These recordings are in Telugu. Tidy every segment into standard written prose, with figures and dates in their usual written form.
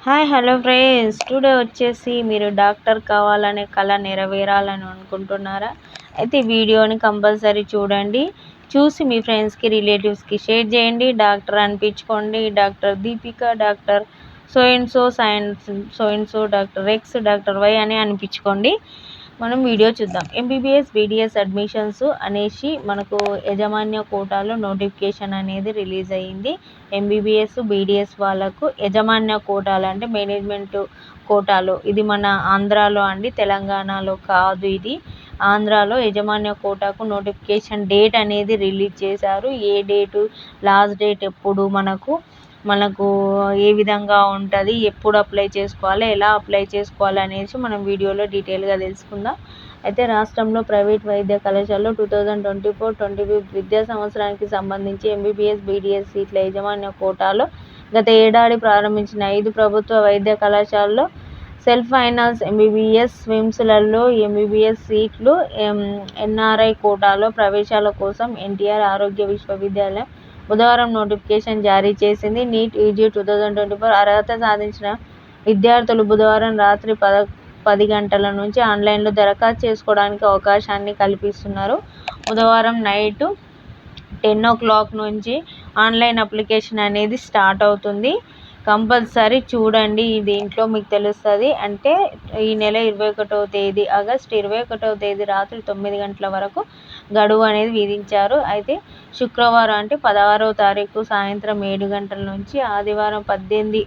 హాయ్ హలో ఫ్రెండ్స్, టుడే వచ్చేసి మీరు డాక్టర్ కావాలనే కళ నెరవేరాలని అనుకుంటున్నారా? అయితే వీడియోని కంపల్సరీ చూడండి. చూసి మీ ఫ్రెండ్స్కి రిలేటివ్స్కి షేర్ చేయండి. డాక్టర్ అనిపించుకోండి. Doctor Deepika, doctor so and so, science so and so, doctor X, doctor Y అని అనిపించుకోండి. మనం వీడియో చూద్దాం. ఎంబీబీఎస్ బీడీఎస్ అడ్మిషన్స్ అనేసి మనకు యాజమాన్య కోటాలో నోటిఫికేషన్ అనేది రిలీజ్ అయ్యింది. ఎంబీబీఎస్ బీడీఎస్ వాళ్ళకు యాజమాన్య కోటాలు అంటే మేనేజ్మెంట్ కోటాలో, ఇది మన ఆంధ్రాలో అండి, తెలంగాణలో కాదు. ఇది ఆంధ్రాలో యాజమాన్య కోటాకు నోటిఫికేషన్ డేట్ అనేది రిలీజ్ చేశారు. ఏ డేటు, లాస్ట్ డేట్ ఎప్పుడు, మనకు ఏ విధంగా ఉంటుంది, ఎప్పుడు అప్లై చేసుకోవాలి, ఎలా అప్లై చేసుకోవాలి అనేసి మనం వీడియోలో డీటెయిల్గా తెలుసుకుందాం. అయితే రాష్ట్రంలో ప్రైవేట్ వైద్య కళాశాలలో 2024-25 విద్యా సంవత్సరానికి సంబంధించి ఎంబీబీఎస్ బీడీఎస్ సీట్ల యాజమాన్య కోటాలో గత ఏడాది ప్రారంభించిన 5 ప్రభుత్వ వైద్య కళాశాలలో సెల్ఫ్ ఫైనాన్స్ ఎంబీబీఎస్ స్విమ్స్లలో ఎంబీబీఎస్ సీట్లు, ఎన్ఆర్ఐ కోటాలో ప్రవేశాల కోసం ఎన్టీఆర్ ఆరోగ్య విశ్వవిద్యాలయం బుధవారం నోటిఫికేషన్ జారీ చేసింది. నీట్ యూజీ 2024 అర్హత సాధించిన విద్యార్థులు బుధవారం రాత్రి 10 గంటల నుంచి ఆన్లైన్లో దరఖాస్తు చేసుకోవడానికి అవకాశాన్ని కల్పిస్తున్నారు. బుధవారం నైట్ 10 o'clock నుంచి ఆన్లైన్ అప్లికేషన్ అనేది స్టార్ట్ అవుతుంది. కంపల్సరీ చూడండి, దీంట్లో మీకు తెలుస్తుంది. అంటే ఈ నెల 21వ తేదీ ఆగస్టు 21వ తేదీ రాత్రి 9 గంటల వరకు గడువు అనేది విధించారు. అయితే శుక్రవారం అంటే 16వ తారీఖు సాయంత్రం 7 గంటల నుంచి ఆదివారం 18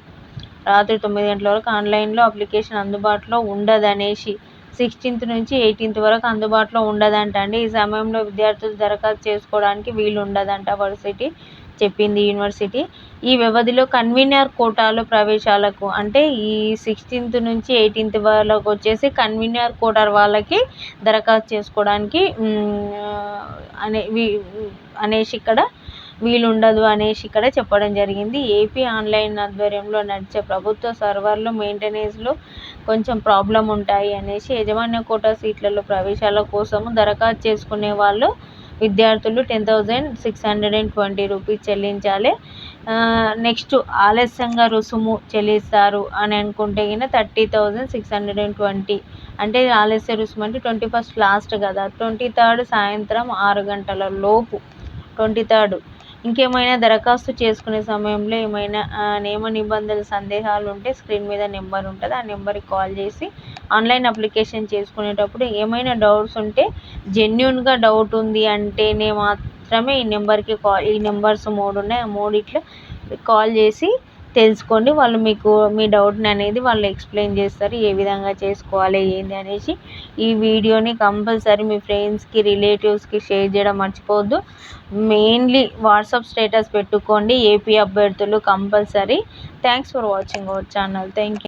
రాత్రి 9 గంటల వరకు ఆన్లైన్లో అప్లికేషన్ అందుబాటులో ఉండదనేసి 16th నుంచి 18th వరకు అందుబాటులో ఉండదంట అండి. ఈ సమయంలో విద్యార్థులు దరఖాస్తు చేసుకోవడానికి వీలు ఉండదంట వర్సిటీ చెప్పింది. యూనివర్సిటీ ఈ వ్యవధిలో కన్వీనర్ కోటాలో ప్రవేశాలకు, అంటే ఈ 16th నుంచి 18th వరకు వచ్చేసి కన్వీనర్ కోటార్ వాళ్ళకి దరఖాస్తు చేసుకోవడానికి అనేసి ఇక్కడ వీలుండదు అనేసి ఇక్కడ చెప్పడం జరిగింది. ఏపీ ఆన్లైన్ ఆధ్వర్యంలో నడిచే ప్రభుత్వ సర్వర్లు మెయింటెనెన్స్లో కొంచెం ప్రాబ్లం ఉంటాయి అనేసి యాజమాన్య కోటా సీట్లలో ప్రవేశాల కోసము దరఖాస్తు చేసుకునే వాళ్ళు విద్యార్థులు 10,620 రూపీస్ చెల్లించాలి. నెక్స్ట్ ఆలస్యంగా రుసుము చెల్లిస్తారు అని అనుకుంటే కింద 30,620, అంటే ఆలస్య రుసుము అంటే 21st లాస్ట్ కదా, 23rd సాయంత్రం 6 గంటల లోపు 23rd. ఇంకేమైనా దరఖాస్తు చేసుకునే సమయంలో ఏమైనా నియమ నిబంధనల సందేహాలు ఉంటే స్క్రీన్ మీద నెంబర్ ఉంటుంది, ఆ నెంబర్కి కాల్ చేసి ఆన్లైన్ అప్లికేషన్ చేసుకునేటప్పుడు ఏమైనా డౌట్స్ ఉంటే, జెన్యున్గా డౌట్ ఉంది అంటేనే మాత్రమే ఈ నెంబర్కి కాల్, ఈ నెంబర్స్ 3 ఉన్నాయి, ఆ 3 కాల్ చేసి తెలుసుకోండి. వాళ్ళు మీకు మీ డౌట్ని అనేది వాళ్ళు ఎక్స్ప్లెయిన్ చేస్తారు, ఏ విధంగా చేసుకోవాలి ఏంది అనేసి. ఈ వీడియోని కంపల్సరీ మీ ఫ్రెండ్స్కి రిలేటివ్స్కి షేర్ చేయడం మర్చిపోవద్దు. మెయిన్లీ వాట్సాప్ స్టేటస్ పెట్టుకోండి ఏపీ అభ్యర్థులు compulsory. Thanks for watching our channel. Thank you.